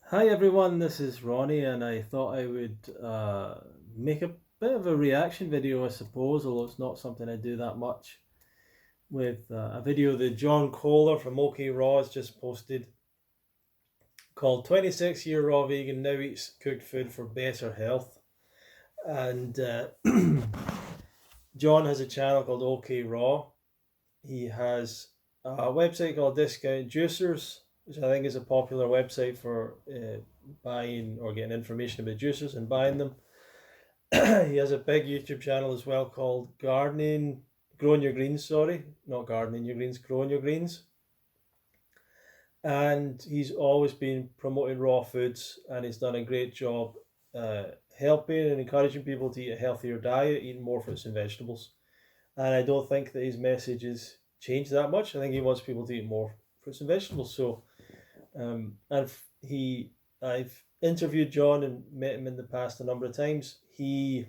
Hi everyone, this is Ronnie, and I thought I would make a bit of a reaction video, I suppose, although it's not something I do that much, with a video that John Kohler from OK Raw has just posted called 26-Year Raw Vegan Now Eats Cooked Food for Better Health. And John has a channel called OK Raw. He has a website called Discount Juicers, which I think is a popular website for buying or getting information about juicers and buying them. He has a big YouTube channel as well called Growing Your Greens, sorry, not gardening your greens, growing your greens. And he's always been promoting raw foods, and he's done a great job helping and encouraging people to eat a healthier diet, eating more fruits and vegetables. And I don't think that his message has changed that much. I think he wants people to eat more fruits and vegetables. So, and I've interviewed John and met him in the past a number of times. He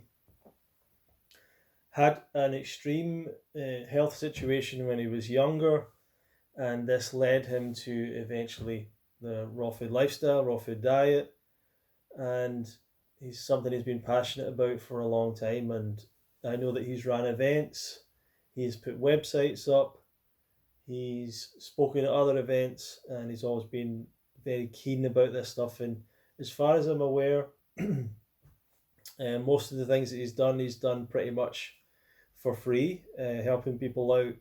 had an extreme health situation when he was younger, and this led him to eventually the raw food lifestyle, raw food diet, and he's something he's been passionate about for a long time. And I know that he's ran events, he's put websites up, he's spoken at other events, and he's always been very keen about this stuff. And as far as I'm aware, most of the things that he's done pretty much for free, helping people out,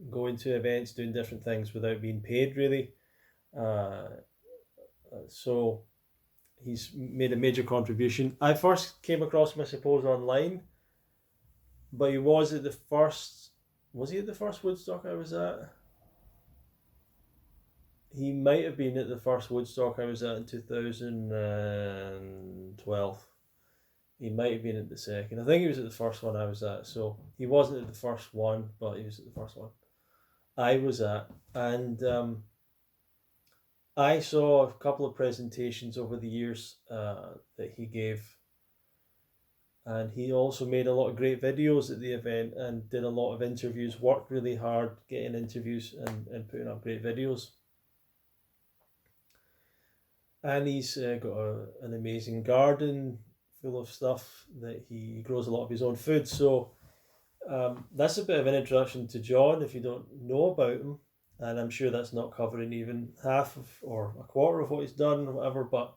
going to events, doing different things without being paid, really. Uh, so he's made a major contribution. I first came across him, I suppose, online, but he was at the first. Was he at the first Woodstock I was at? He might have been at the first Woodstock I was at in 2012. He might have been at the second. I think he was at the first one I was at. So he wasn't at the first one, but he was at the first one I was at. And I saw a couple of presentations over the years that he gave. And he also made a lot of great videos at the event and did a lot of interviews, worked really hard getting interviews and putting up great videos. And he's got an amazing garden full of stuff that he grows a lot of his own food. So that's a bit of an introduction to John if you don't know about him. And I'm sure that's not covering even half of or a quarter of what he's done or whatever, but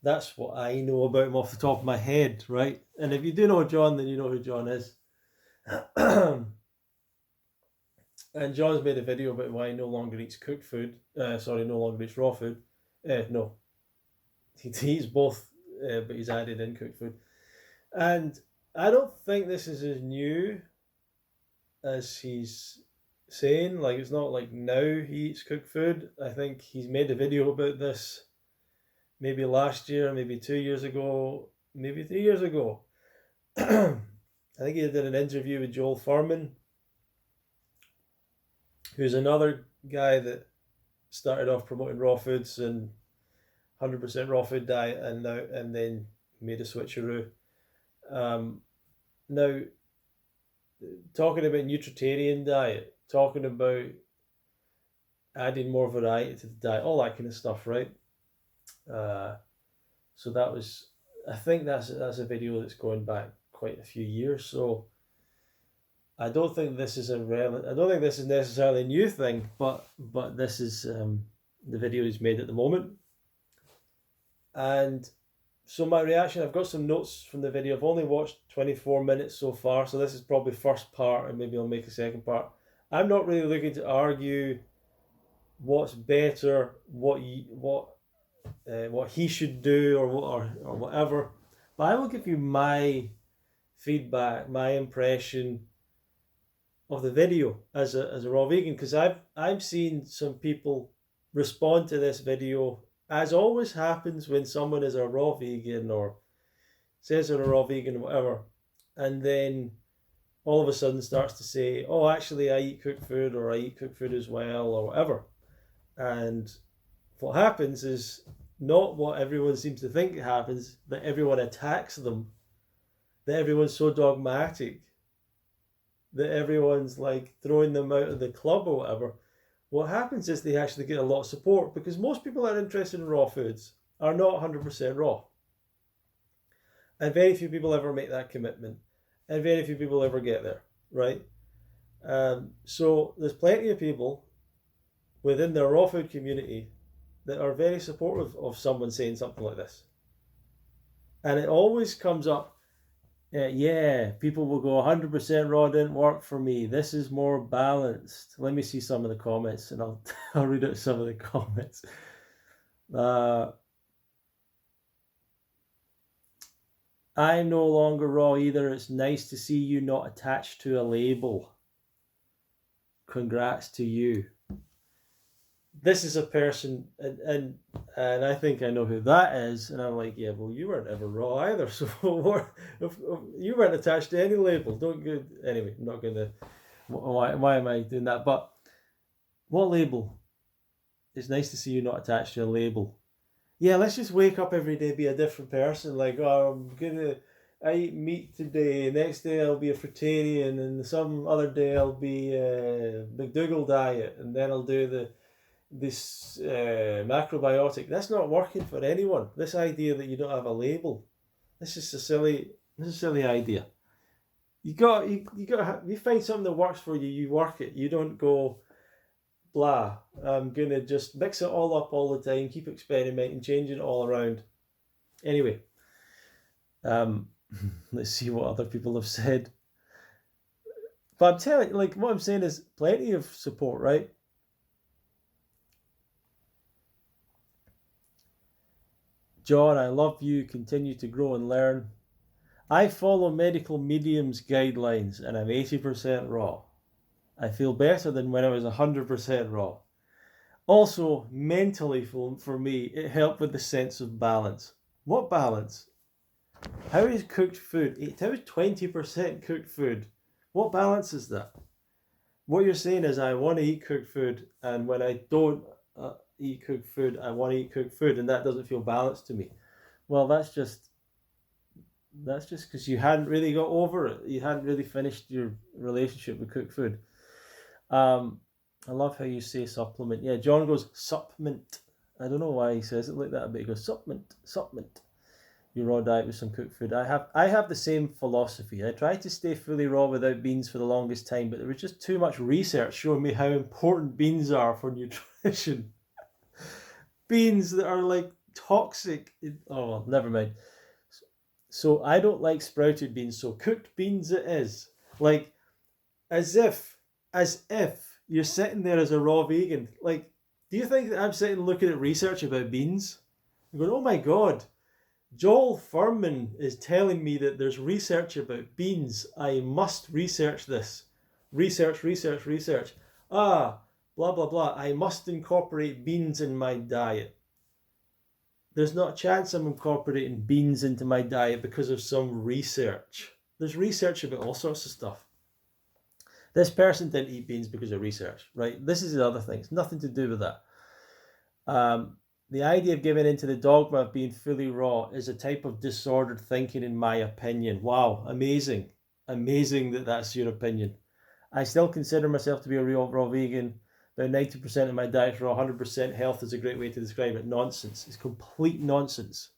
that's what I know about him off the top of my head, right? And if you do know John, then you know who John is. And John's made a video about why he no longer eats cooked food. No longer eats raw food. No, he eats both, but he's added in cooked food. And I don't think this is as new as he's saying. Like, it's not like now he eats cooked food. I think he's made a video about this maybe last year, maybe 2 years ago, maybe 3 years ago. I think he did an interview with Joel Furman, who's another guy that started off promoting raw foods and 100% raw food diet, and then made a switcheroo. Now, talking about nutritarian diet, talking about adding more variety to the diet, all that kind of stuff, right? So that was, I think that's a video that's going back quite a few years. So I don't think this is I don't think this is necessarily a new thing, but this is the video he's made at the moment. And so my reaction, I've got some notes from the video. I've only watched 24 minutes so far, so this is probably first part, and maybe I'll make a second part. I'm not really looking to argue what's better, what he should do, or whatever. But I will give you my feedback, my impression of the video as a raw vegan, because I've seen some people respond to this video, as always happens when someone is a raw vegan or says they're a raw vegan or whatever, and then all of a sudden starts to say, oh, actually I eat cooked food, or I eat cooked food as well, or whatever. And what happens is not what everyone seems to think happens, that everyone attacks them, that everyone's so dogmatic, that everyone's like throwing them out of the club or whatever. what happens is they actually get a lot of support, because most people that are interested in raw foods are not 100% raw. And very few people ever make that commitment. And very few people ever get there, right? So there's plenty of people within the raw food community that are very supportive of someone saying something like this. And it always comes up, yeah, people will go 100% raw didn't work for me. This is more balanced. Let me see some of the comments, and I'll read out some of the comments. I'm no longer raw either. It's nice to see you not attached to a label. Congrats to you. This is a person, and I think I know who that is, and I'm like, yeah, well, you weren't ever raw either, so if you weren't attached to any label. Don't go anyway. I'm not gonna. Why am I doing that? But what label? It's nice to see you not attached to a label. Yeah, let's just wake up every day, be a different person. Like, oh, I eat meat today. Next day I'll be a fruitarian, and some other day I'll be McDougall diet, and then I'll do this macrobiotic. That's not working for anyone. This idea that you don't have a label, this is a silly idea. You find something that works for you. You work it. You don't go, blah, I'm gonna just mix it all up all the time, keep experimenting, changing it all around. Anyway, let's see what other people have said. But I'm telling you, like, what I'm saying is plenty of support, right? John, I love you. Continue to grow and learn. I follow medical medium's guidelines and I'm 80% raw. I feel better than when I was 100% raw. Also, mentally for me, it helped with the sense of balance. What balance? How is cooked food? How is 20% cooked food? What balance is that? What you're saying is I want to eat cooked food, and when I don't eat cooked food, I want to eat cooked food, and that doesn't feel balanced to me. Well, that's just because you hadn't really got over it. You hadn't really finished your relationship with cooked food. I love how you say supplement. Yeah, John goes supplement. I don't know why he says it like that, but he goes supplement. Your raw diet with some cooked food. I have the same philosophy. I tried to stay fully raw without beans for the longest time, but there was just too much research showing me how important beans are for nutrition. Beans that are like toxic. Oh, well, never mind. So I don't like sprouted beans, so cooked beans it is. Like, as if you're sitting there as a raw vegan. Like, do you think that I'm sitting looking at research about beans? I'm going, oh my God, Joel Furman is telling me that there's research about beans. I must research this. Research. Blah, blah, blah. I must incorporate beans in my diet. There's not a chance I'm incorporating beans into my diet because of some research. There's research about all sorts of stuff. This person didn't eat beans because of research, right? This is the other thing. It's nothing to do with that. The idea of giving into the dogma of being fully raw is a type of disordered thinking, in my opinion. Wow, amazing. Amazing that that's your opinion. I still consider myself to be a real raw vegan. About 90% of my diet is raw, 100% health is a great way to describe it. Nonsense. It's complete nonsense.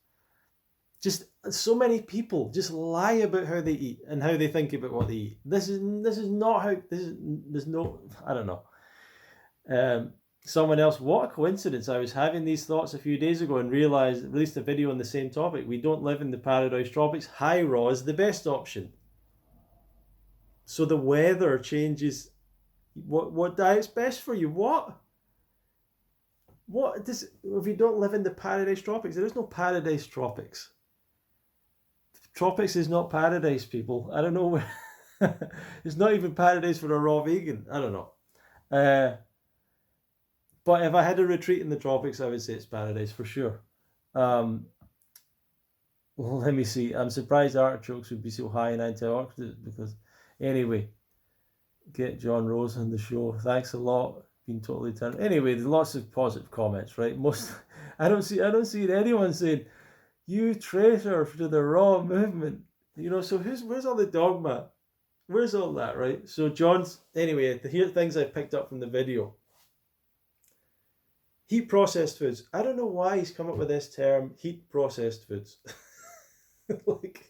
Just so many people just lie about how they eat and how they think about what they eat. This is not how, there's no, I don't know. Someone else, what a coincidence. I was having these thoughts a few days ago and released a video on the same topic. We don't live in the paradise tropics. High raw is the best option. So the weather changes. What diet's best for you? What does, if you don't live in the paradise tropics? There is no paradise tropics. Tropics is not paradise, people. I don't know where. It's not even paradise for a raw vegan. I don't know. But if I had a retreat in the tropics, I would say it's paradise for sure. Let me see. I'm surprised artichokes would be so high in antioxidants because, anyway, get John Rose on the show. Thanks a lot. Been totally turned. Anyway, there's lots of positive comments, right? I don't see anyone saying, "You traitor to the raw movement." You know, so where's all the dogma? Where's all that, right? So John's, anyway, here are things I picked up from the video. Heat processed foods. I don't know why he's come up with this term, heat processed foods. Like,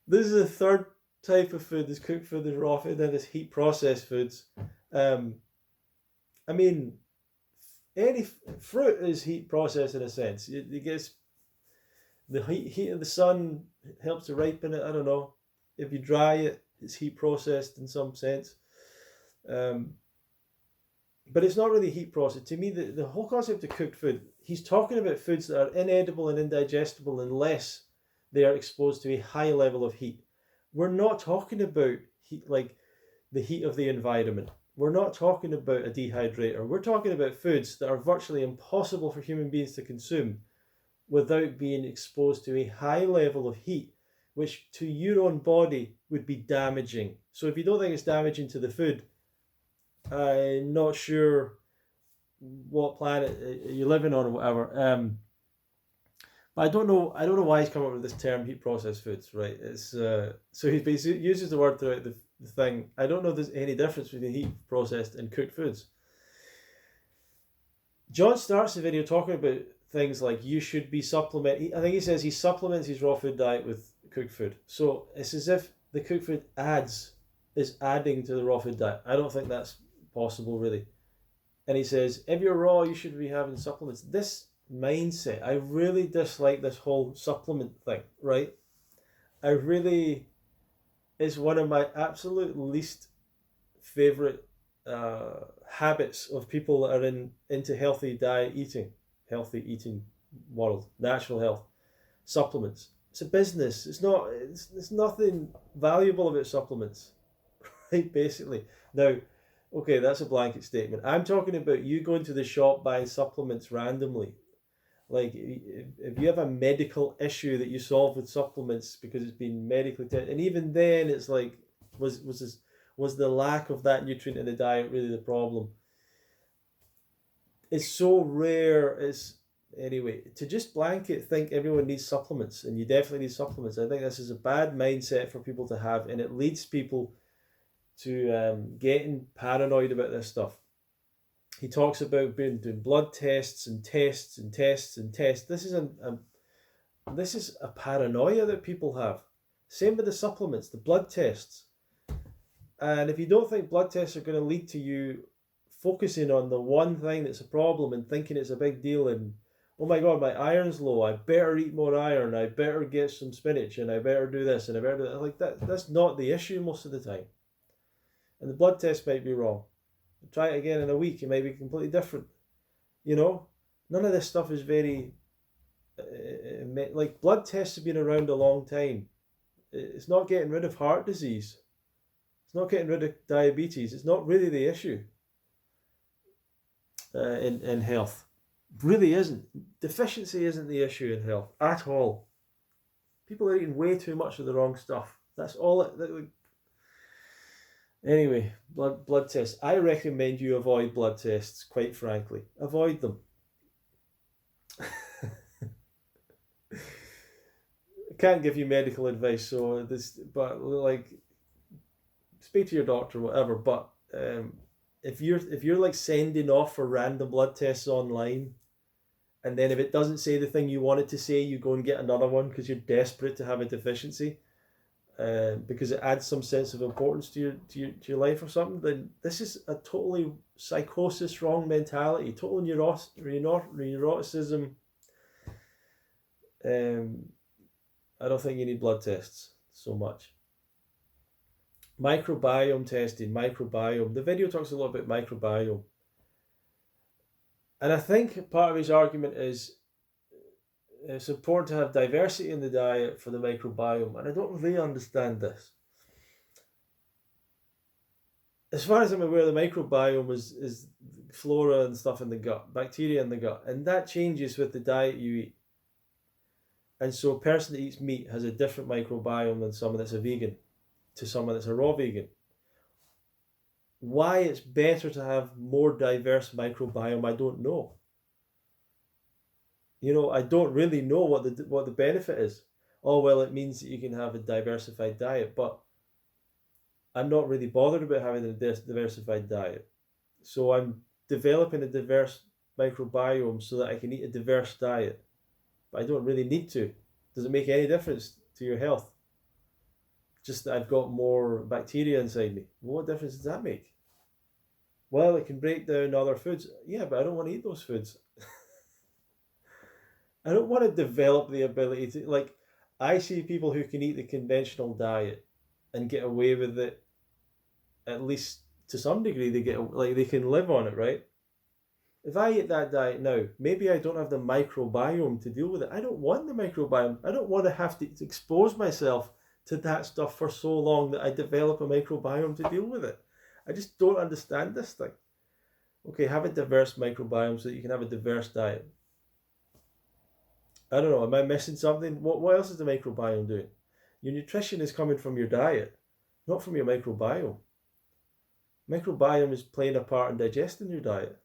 this is the third type of food: there's cooked food, there's raw food, then there's heat processed foods. Um, I mean, any fruit is heat processed in a sense. It gets the heat of the sun helps to ripen it. I don't know. If you dry it, it's heat processed in some sense. Um, but it's not really heat processed. To me, the whole concept of cooked food, he's talking about foods that are inedible and indigestible unless they are exposed to a high level of heat. We're not talking about heat like the heat of the environment. We're not talking about a dehydrator. We're talking about foods that are virtually impossible for human beings to consume without being exposed to a high level of heat, which to your own body would be damaging. So if you don't think it's damaging to the food, I'm not sure what planet you're living on or whatever. But I don't know. I don't know why he's come up with this term, heat processed foods. Right? It's so he basically uses the word throughout the thing. I don't know if there's any difference between heat processed and cooked foods. John starts the video talking about things like you should be supplement. I think he says he supplements his raw food diet with cooked food. So it's as if the cooked food is adding to the raw food diet. I don't think that's possible really. And he says if you're raw, you should be having supplements. This mindset, I really dislike this whole supplement thing. Right? I really, it's one of my absolute least favorite habits of people that are into healthy eating world, natural health, supplements. It's a business. It's nothing valuable about supplements, right? Basically. Now, okay, that's a blanket statement. I'm talking about you going to the shop buying supplements randomly. Like if you have a medical issue that you solve with supplements because it's been medically tested, and even then it's like was the lack of that nutrient in the diet really the problem? It's so rare. It's anyway to just blanket think everyone needs supplements, and you definitely need supplements. I think this is a bad mindset for people to have, and it leads people to getting paranoid about this stuff. He talks about doing blood tests and tests and tests and tests. This is a paranoia that people have. Same with the supplements, the blood tests. And if you don't think blood tests are going to lead to you focusing on the one thing that's a problem and thinking it's a big deal and, oh my God, my iron's low, I better eat more iron, I better get some spinach, and I better do this, and I better do that. Like that's not the issue most of the time. And the blood test might be wrong. Try it again in a week, it might be completely different. You know, none of this stuff is very, like blood tests have been around a long time. It's not getting rid of heart disease. It's not getting rid of diabetes. It's not really the issue in health. Really isn't. Deficiency isn't the issue in health at all. People are eating way too much of the wrong stuff. That's all it. Anyway, blood tests. I recommend you avoid blood tests, quite frankly. Avoid them. I can't give you medical advice, so but like, speak to your doctor, or whatever. But if you're like sending off for random blood tests online, and then if it doesn't say the thing you want it to say, you go and get another one because you're desperate to have a deficiency. Because it adds some sense of importance to your life or something, then this is a totally psychosis, wrong mentality, total neuroticism. I don't think you need blood tests so much. Microbiome testing, microbiome. The video talks a lot about microbiome. And I think part of his argument is it's important to have diversity in the diet for the microbiome, and I don't really understand this. As far as I'm aware, the microbiome is flora and stuff in the gut, bacteria in the gut, and that changes with the diet you eat. And so a person that eats meat has a different microbiome than someone that's a vegan to someone that's a raw vegan. Why it's better to have more diverse microbiome, I don't know. You know, I don't really know what the benefit is. Oh, well, it means that you can have a diversified diet, but I'm not really bothered about having a diversified diet. So I'm developing a diverse microbiome so that I can eat a diverse diet. But I don't really need to. Does it make any difference to your health? Just that I've got more bacteria inside me. Well, what difference does that make? Well, it can break down other foods. Yeah, but I don't want to eat those foods. I don't want to develop the ability to, like, I see people who can eat the conventional diet and get away with it, at least to some degree. They get, like, they can live on it, right? If I eat that diet now, maybe I don't have the microbiome to deal with it. I don't want the microbiome. I don't want to have to expose myself to that stuff for so long that I develop a microbiome to deal with it. I just don't understand this thing. Okay, have a diverse microbiome so that you can have a diverse diet. I don't know, am I missing something? What else is the microbiome doing? Your nutrition is coming from your diet, not from your microbiome. Microbiome is playing a part in digesting your diet.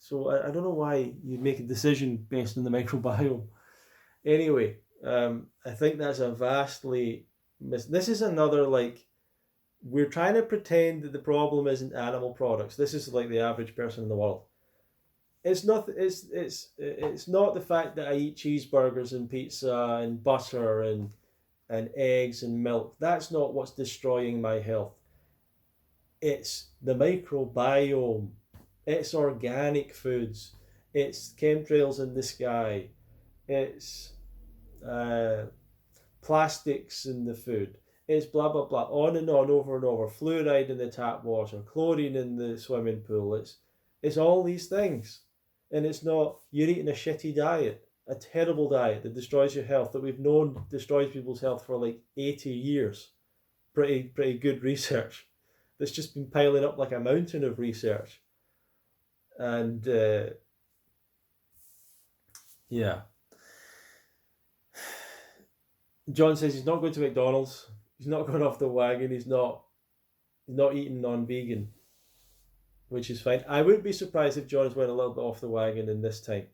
So I don't know why you make a decision based on the microbiome. Anyway, I think that's a vastly this is another, like, we're trying to pretend that the problem isn't animal products. This is like the average person in the world. It's not. It's not the fact that I eat cheeseburgers and pizza and butter and eggs and milk. That's not what's destroying my health. It's the microbiome. It's organic foods. It's chemtrails in the sky. It's plastics in the food. It's blah blah blah, on and on, over and over. Fluoride in the tap water, chlorine in the swimming pool. It's all these things, and it's not you're eating a shitty diet, a terrible diet that destroys your health, that we've known destroys people's health for like 80 years. Pretty good research that's just been piling up like a mountain of research. And yeah, John says he's not going to McDonald's. He's not going off the wagon. He's not eating non-vegan, which is fine. I wouldn't be surprised if John's went a little bit off the wagon in this time.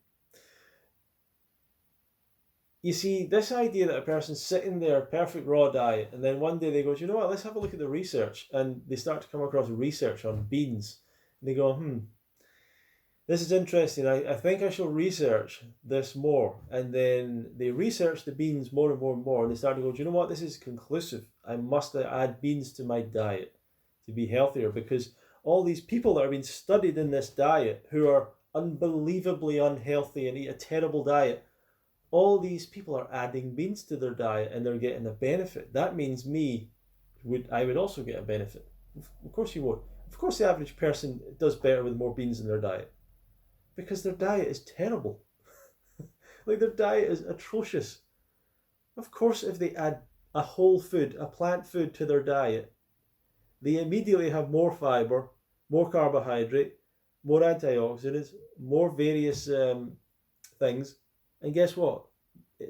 You see, this idea that a person's sitting there, perfect raw diet, and then one day they go, you know what, let's have a look at the research. And they start to come across research on beans. And they go, this is interesting. I think I shall research this more. And then they research the beans more and more and more. And they start to go, do you know what, this is conclusive. I must add beans to my diet to be healthier, because all these people that are being studied in this diet who are unbelievably unhealthy and eat a terrible diet, all these people are adding beans to their diet and they're getting a benefit. That means I would also get a benefit. Of course you would. Of course the average person does better with more beans in their diet, because their diet is terrible. Like, their diet is atrocious. Of course, if they add a whole food, a plant food to their diet, they immediately have more fiber, more carbohydrate, more antioxidants, more various things. And guess what?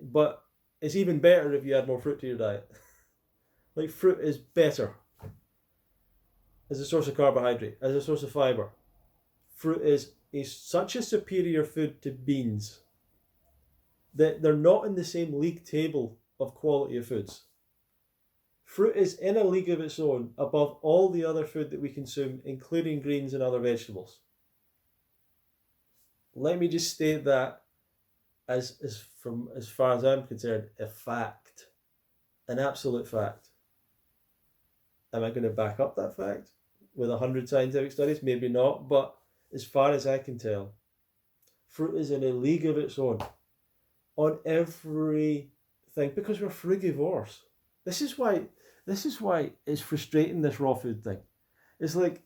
But it's even better if you add more fruit to your diet. Like, fruit is better as a source of carbohydrate, as a source of fiber. Fruit is such a superior food to beans that they're not in the same league table of quality of foods. Fruit is in a league of its own above all the other food that we consume, including greens and other vegetables. Let me just state that as far as I'm concerned, a fact, an absolute fact. Am I going to back up that fact with 100 scientific studies? Maybe not, but as far as I can tell, fruit is in a league of its own on everything, because we're frugivores. This is why it's frustrating, this raw food thing. It's like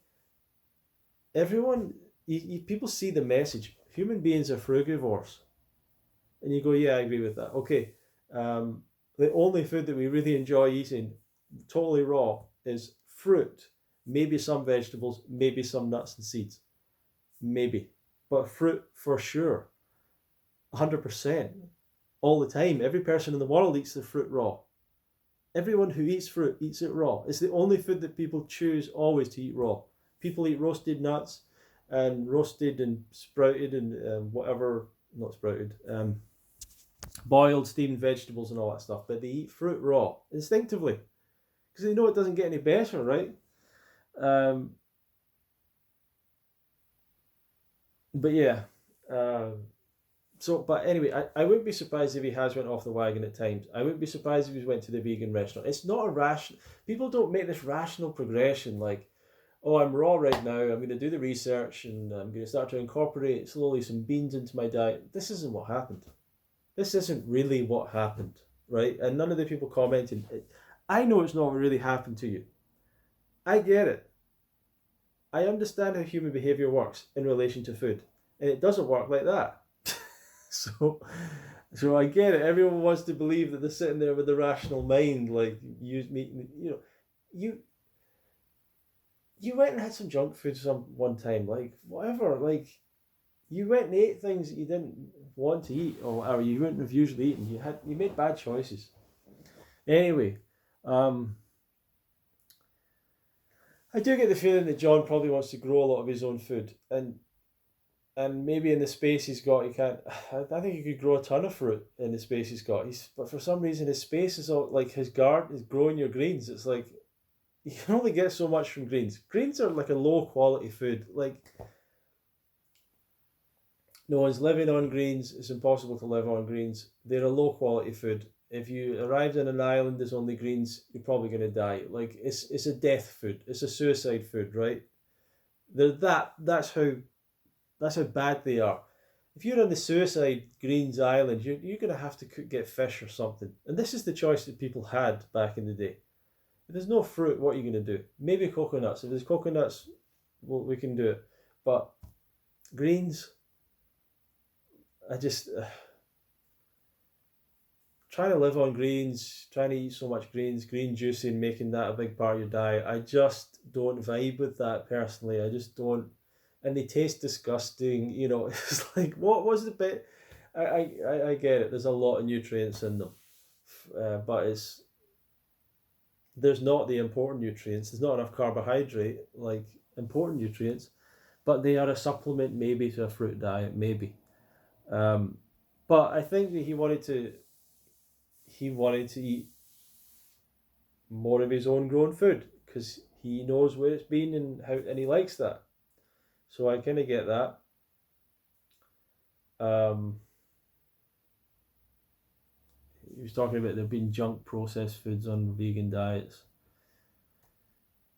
everyone, people see the message. Human beings are frugivores. And you go, yeah, I agree with that. Okay, the only food that we really enjoy eating, totally raw, is fruit. Maybe some vegetables, maybe some nuts and seeds. Maybe. But fruit for sure. 100%. All the time. Every person in the world eats the fruit raw. Everyone who eats fruit eats it raw. It's the only food that people choose always to eat raw. People eat roasted nuts and roasted and sprouted and whatever, not sprouted, boiled, steamed vegetables and all that stuff. But they eat fruit raw instinctively because they know it doesn't get any better, right? But yeah, uh, but anyway, I wouldn't be surprised if he has went off the wagon at times. I wouldn't be surprised if he went to the vegan restaurant. It's not a ration. People don't make this rational progression like, oh, I'm raw right now. I'm going to do the research and I'm going to start to incorporate slowly some beans into my diet. This isn't what happened. This isn't really what happened, right? And none of the people commenting. I know it's not what really happened to you. I get it. I understand how human behavior works in relation to food, and it doesn't work like that. So, so I get it. Everyone wants to believe that they're sitting there with a rational mind, like you meat. You you went and had some junk food some one time, like whatever. Like you went and ate things that you didn't want to eat, or whatever you wouldn't have usually eaten. You made bad choices. Anyway, um, I do get the feeling that John probably wants to grow a lot of his own food, and maybe in the space he's got, he can't. I think he could grow a ton of fruit in the space he's got. But for some reason his space is all like his garden is growing your greens. It's like you can only get so much from greens. Greens are like a low quality food. Like no one's living on greens. It's impossible to live on greens. They're a low quality food. If you arrived in an island there's only greens, you're probably gonna die. Like it's a death food. It's a suicide food, right? They're that's how bad they are. If you're on the suicide greens island, you're gonna have to get fish or something. And this is the choice that people had back in the day. If there's no fruit, what are you gonna do? Maybe coconuts. If there's coconuts, well, we can do it. But greens, I just trying to live on greens, trying to eat so much greens, green juicing, making that a big part of your diet. I just don't vibe with that personally. I just don't. And they taste disgusting. You know, it's like what was the bit? I get it. There's a lot of nutrients in them, but there's not the important nutrients. There's not enough carbohydrate like important nutrients, but they are a supplement maybe to a fruit diet maybe. Um, but I think that he wanted to eat more of his own grown food because he knows where it's been and he likes that. So I kind of get that. Um, he was talking about there being junk processed foods on vegan diets.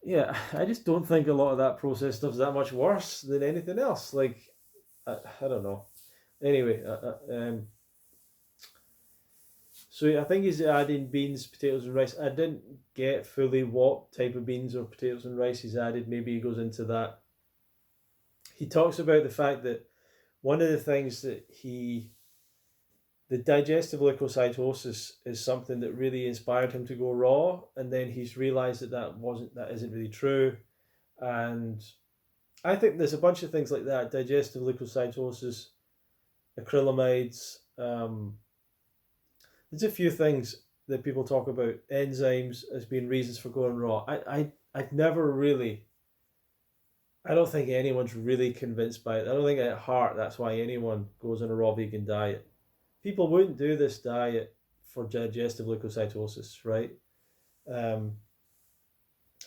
Yeah, I just don't think a lot of that processed stuff is that much worse than anything else. Like, I don't know. Anyway, so I think he's adding beans, potatoes, and rice. I didn't get fully what type of beans or potatoes and rice he's added. Maybe he goes into that. He talks about the fact that one of the things the digestive leukocytosis is something that really inspired him to go raw, and then he's realized that isn't really true, and I think there's a bunch of things like that: digestive leukocytosis, acrylamides. There's a few things that people talk about enzymes as being reasons for going raw. I've never really. I don't think anyone's really convinced by it. I don't think at heart that's why anyone goes on a raw vegan diet. People wouldn't do this diet for digestive leukocytosis, right? Um,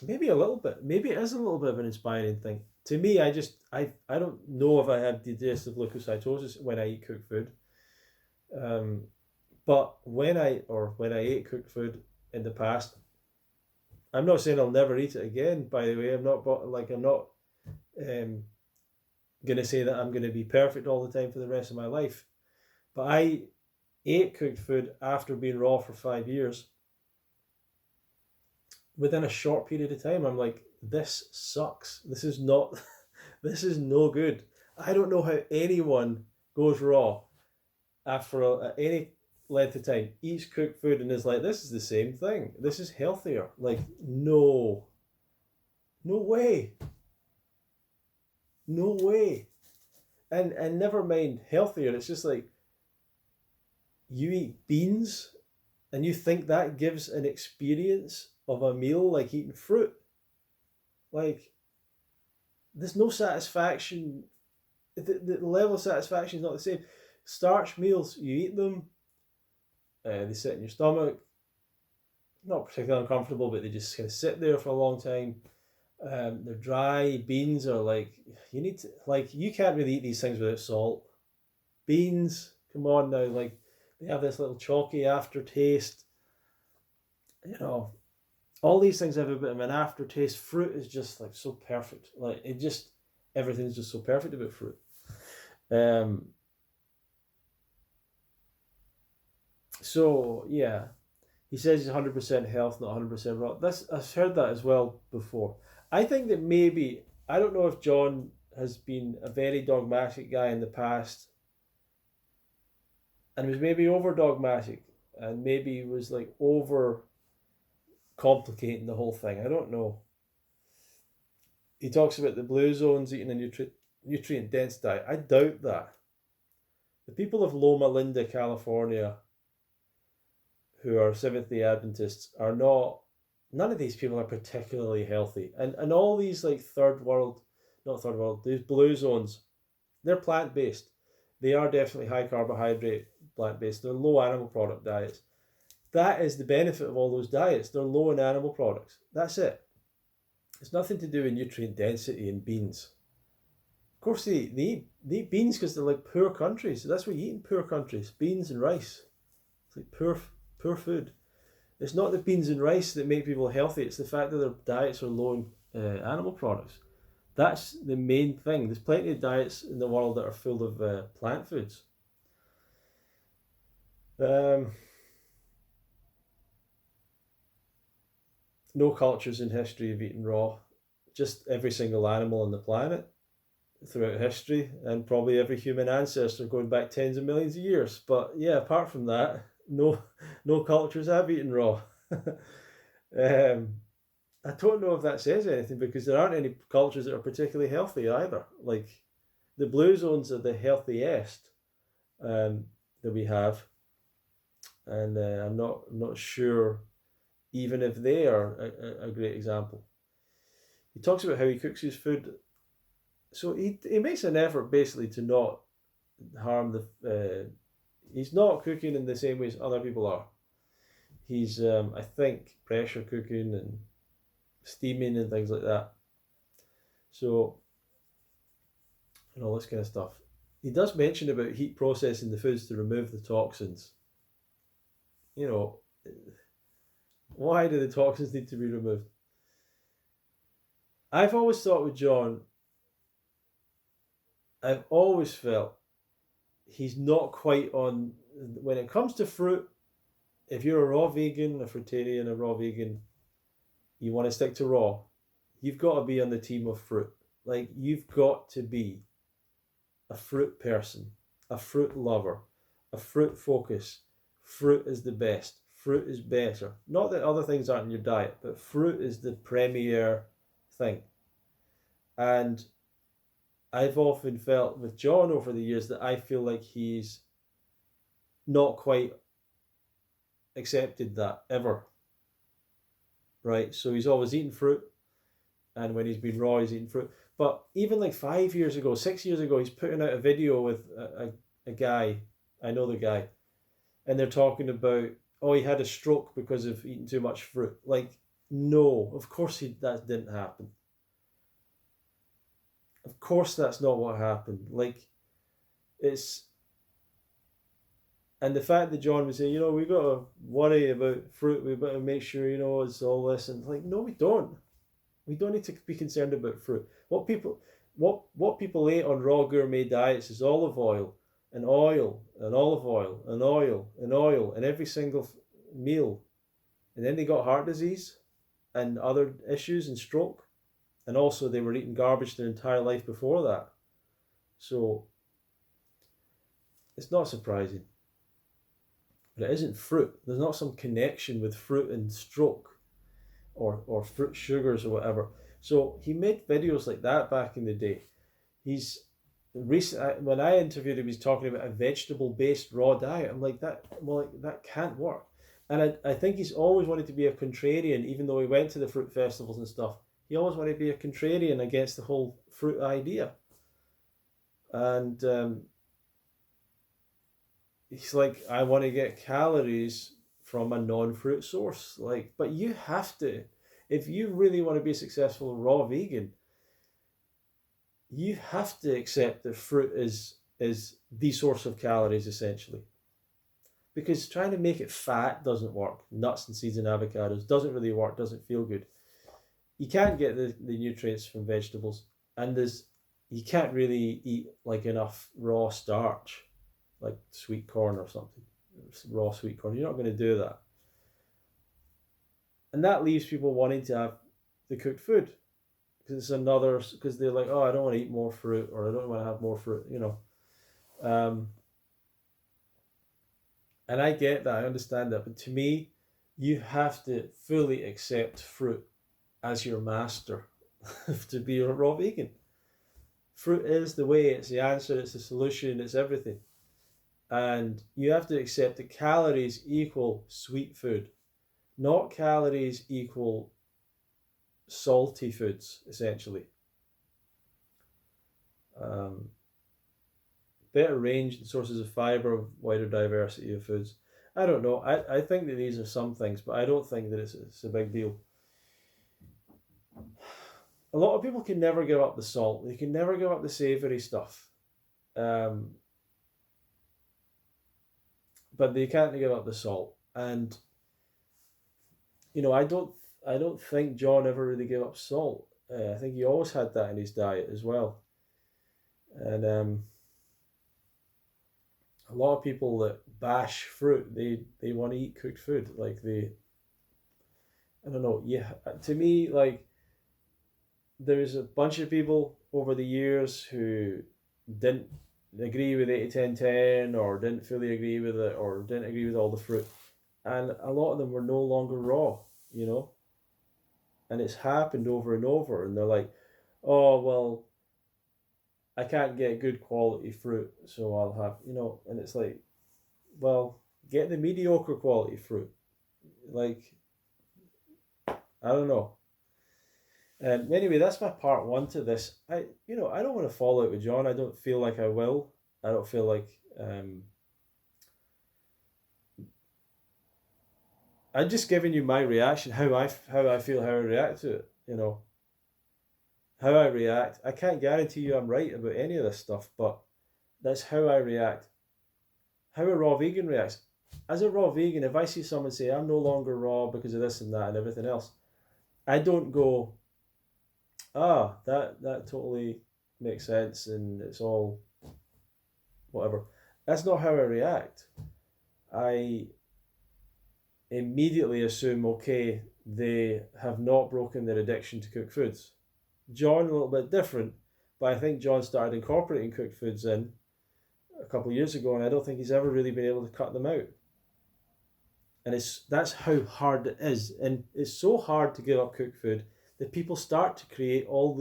maybe a little bit. Maybe it is a little bit of an inspiring thing. To me, I don't know if I have digestive leukocytosis when I eat cooked food. Um, but when I ate cooked food in the past, I'm not saying I'll never eat it again. By the way, I'm not um, gonna say that I'm gonna be perfect all the time for the rest of my life. But I ate cooked food after being raw for 5 years. Within a short period of time, I'm like, this sucks. This is not. This is no good. I don't know how anyone goes raw after any length of time, eats cooked food, and is like, this is the same thing. This is healthier. Like, no, no way, no way. And never mind healthier. It's just like you eat beans and you think that gives an experience of a meal like eating fruit. Like, there's no satisfaction. The level of satisfaction is not the same. Starch meals, you eat them, they sit in your stomach, not particularly uncomfortable, but they just kind of sit there for a long time. They're dry. Beans are like, you need to, like, you can't really eat these things without salt. Beans, come on now, like, they have this little chalky aftertaste. You know, all these things have a bit of an aftertaste. Fruit is just like so perfect. Like, it just, everything's just so perfect about fruit. Um, so yeah, he says he's 100% health, not 100% raw. This, I've heard that as well before. I think that maybe, I don't know if John has been a very dogmatic guy in the past and was maybe over dogmatic and maybe was like over complicating the whole thing. I don't know. He talks about the blue zones eating a nutrient dense diet. I doubt that. The people of Loma Linda, California, who are Seventh day Adventists, are not, none of these people are particularly healthy. And all these like third world, not third world, these blue zones, they're plant based. They are definitely high carbohydrate plant based. They're low animal product diets. That is the benefit of all those diets. They're low in animal products. That's it. It's nothing to do with nutrient density in beans. Of course, they eat beans because they're like poor countries. So that's what you eat in poor countries: beans and rice. It's like poor food. It's not the beans and rice that make people healthy. It's the fact that their diets are low in animal products. That's the main thing. There's plenty of diets in the world that are full of plant foods. Um, no cultures in history have eaten raw. Just every single animal on the planet throughout history, and probably every human ancestor going back tens of millions of years. But yeah, apart from that, no cultures have eaten raw. um, I don't know if that says anything because there aren't any cultures that are particularly healthy either. Like the blue zones are the healthiest that we have, and I'm not sure even if they are a great example. He talks about how he cooks his food. So he makes an effort basically to not harm he's not cooking in the same way as other people are. He's I think pressure cooking and steaming and things like that. So and all this kind of stuff. He does mention about heat processing the foods to remove the toxins. You know, why do the toxins need to be removed? I've always thought with John, I've always felt he's not quite on when it comes to fruit. If you're a raw vegan, a fruitarian, a raw vegan, you want to stick to raw, you've got to be on the team of fruit. Like you've got to be a fruit person, a fruit lover, a fruit focus. Fruit is the best. Fruit is better. Not that other things aren't in your diet, but fruit is the premier thing. And I've often felt with John over the years that I feel like he's not quite accepted that ever. Right? So he's always eaten fruit, and when he's been raw, he's eaten fruit. But even like 5 years ago, 6 years ago, he's putting out a video with a guy. I know the guy, and they're talking about, oh, he had a stroke because of eating too much fruit. Like, no, of course that didn't happen. Of course that's not what happened. Like, it's, and the fact that John was saying, we got to worry about fruit, we've got to make sure, it's all this, and like, no, we don't. We don't need to be concerned about fruit. What people ate on raw gourmet diets is olive oil and oil and olive oil and oil and oil and every single meal, and then they got heart disease and other issues and stroke, and also they were eating garbage their entire life before that. So it's not surprising. But it isn't fruit. There's not some connection with fruit and stroke or fruit sugars or whatever. So he made videos like that back in the day. He's when I interviewed him, he's talking about a vegetable-based raw diet. I'm like, that can't work. And I think he's always wanted to be a contrarian, even though he went to the fruit festivals and stuff. He always wanted to be a contrarian against the whole fruit idea. And he's like, I want to get calories from a non-fruit source. Like, but you have to. if you really want to be successful raw vegan, you have to accept that fruit is the source of calories essentially. Because trying to make it fat doesn't work. Nuts and seeds and avocados doesn't really work, doesn't feel good. You can't get the nutrients from vegetables, and you can't really eat like enough raw starch, like sweet corn or something, raw sweet corn. You're not going to do that. And that leaves people wanting to have the cooked food because they're like, oh, I don't want to eat more fruit, or I don't want to have more fruit, and I get that, I understand that, but to me, you have to fully accept fruit as your master to be a raw vegan. Fruit is the way, it's the answer, it's the solution, it's everything. And you have to accept that calories equal sweet food, not calories equal salty foods, essentially. Better range and sources of fiber, wider diversity of foods. I don't know. I think that these are some things, but I don't think that it's a big deal. A lot of people can never give up the salt. They can never give up the savory stuff. But they can't give up the salt. And I don't think John ever really gave up salt. I think he always had that in his diet as well. And a lot of people that bash fruit, they want to eat cooked food. Like I don't know. Yeah, to me, like there's a bunch of people over the years who didn't agree with 80-10-10, or didn't fully agree with it, or didn't agree with all the fruit, and a lot of them were no longer raw, and it's happened over and over, and they're like, oh well, I can't get good quality fruit, so I'll have, and it's like, well, get the mediocre quality fruit. Like, I don't know. Anyway, that's my part one to this. I don't want to fall out with John. I don't feel like I will. I don't feel like I'm just giving you my reaction, how I feel, how I react to it. How I react. I can't guarantee you I'm right about any of this stuff, but that's how I react. How a raw vegan reacts. As a raw vegan, if I see someone say I'm no longer raw because of this and that and everything else, I don't go, that totally makes sense and it's all whatever. That's not how I react. I immediately assume, okay, they have not broken their addiction to cooked foods. John, a little bit different, but I think John started incorporating cooked foods in a couple of years ago, and I don't think he's ever really been able to cut them out. And that's how hard it is. And it's so hard to give up cooked food that people start to create all